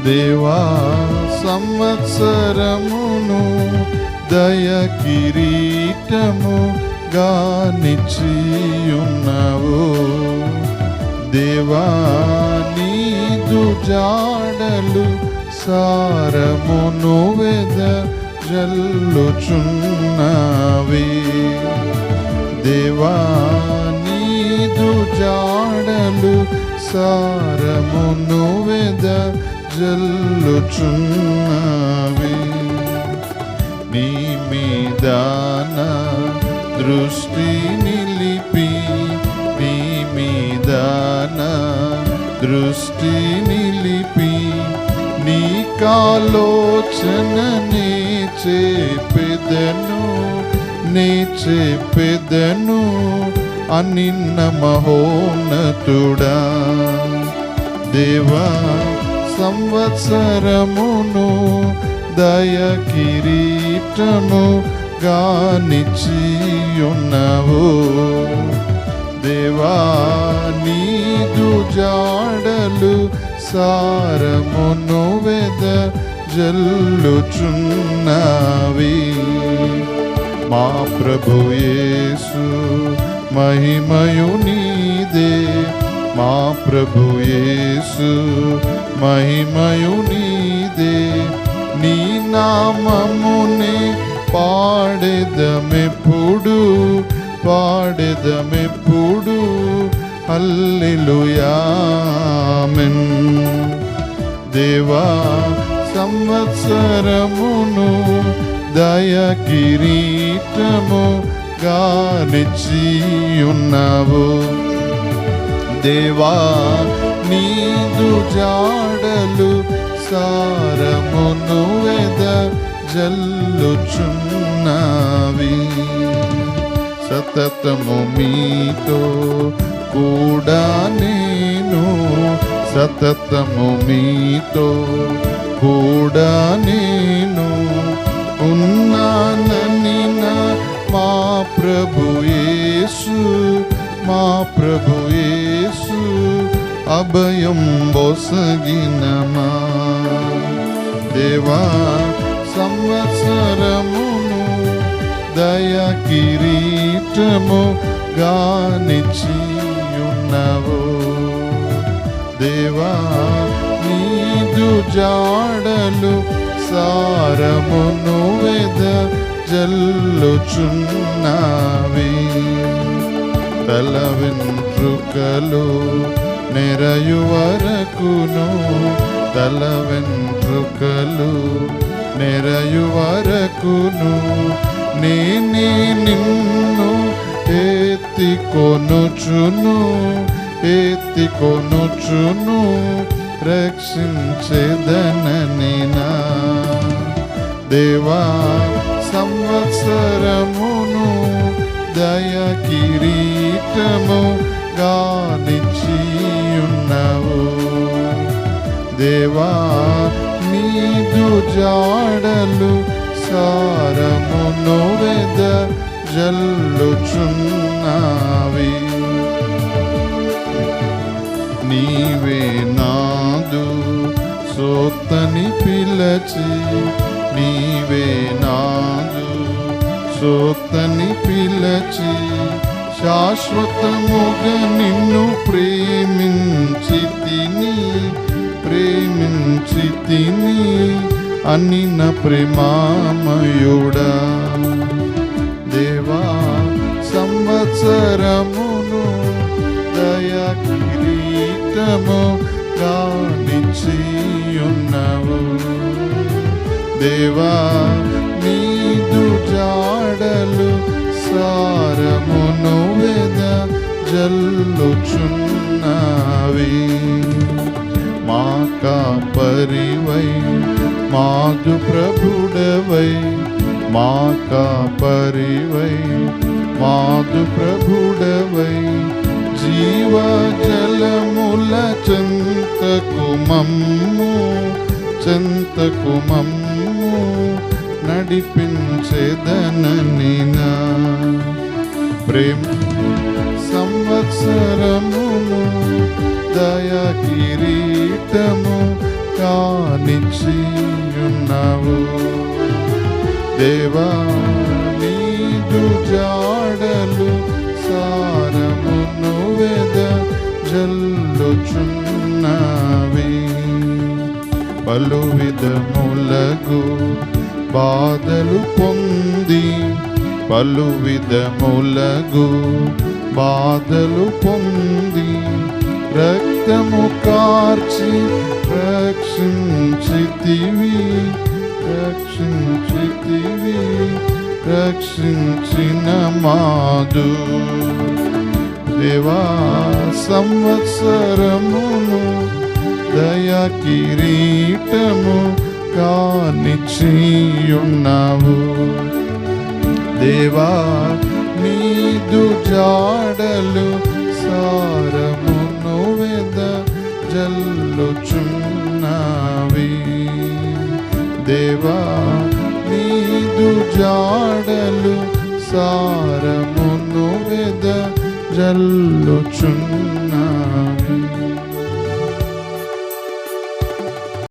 దేవా సంవత్సరమును దయ కిరీటముగా నిచ్చియున్నావు. దేవా నీదు జాడలు సారమును వెదజల్లుచున్నవి. దేవా నీదు జాడలు సారమును వెదజల్లుచున్నవి. నీ మీద నా దృష్టి నిలిపి, నీ మీద నా దృష్టి నిలిపి, నీ కాలోచననే చెప్పెదను అనిన్న మహోన్నతుడా. దేవా సంవత్సరమును దయ కిరీటముగా నిచ్చియున్నావు. దేవా నీదు జాడలు సారమును వెదజల్లుచున్నవి. మా ప్రభు యేసు మహిమయు నీదే, మా ప్రభు యేసు మహిమయు నీదే. నీ నామమునే పాడెదమెప్పుడు హల్లెలూయా ఆమేన్. దేవా సంవత్సరమును దయ కిరీటముగా నిచ్చియున్నావు. దేవా నీదు జాడలు సారమును వెదజల్లుచున్నవి. సతతము మీతో కూడా నేను, సతతము మీతో కూడా నేను ఉన్నానని మా ప్రభు యేసు అభయం బొసగినమా. దేవా సంవత్సరమును దయ కిరీటముగా నిచ్చియున్నావు. దేవా నీదు జాడలు సారమును వెదజల్లుచున్నవి. తల వెంట్రుకలు నెరయు వరకును, తల వెంట్రుకలు నెరయు వరకును నేనే నిన్ను ఎత్తికొనుచును రక్షించెదనని నా. దేవా సంవత్సరమును దయ కిరీటముగా నిచ్చియున్నావు. దేవా నీదు జాడలు సారమును వెదజల్లుచున్నవి. నీవే నాదు సోతని పిలచి, నీవే నాదు సోతని పిలచి శాశ్వతముగా నిన్ను ప్రేమించి తిని అనిన ప్రేమామయుడా. దేవా సంవత్సరమును దయ కిరీటముగా నిచ్చియున్నావు. దేవా నీదు జాడలు సారమును వెదజల్లుచున్నవి. మా కాపరివై మాదు ప్రభుడవై, మా కాపరివై మాదు ప్రభుడవై జీవజలముల చెంతకు మమ్ము నడిపించెదనని నా. ప్రేమ సంవత్సరమును దయ కిరీటముగా కానిచ్చియున్నావు. దేవా నీదు జాడలు సారమును వెదజల్లుచున్నవి. పలు విధములగు బాధలు పొంది, పలు విధములగు బాధలు పొంది, రక్తము కార్చి రక్షించితివి, రక్షించితివి, రక్షించిన మాదు. దేవా సంవత్సరమును దయా కిరీటము కానిచ్చియున్నావు. దేవా నీదు జాడలు సారమును వెదజల్లుచున్నవి. దేవా నీదు జాడలు సారమును వెదజల్లుచున్నవి.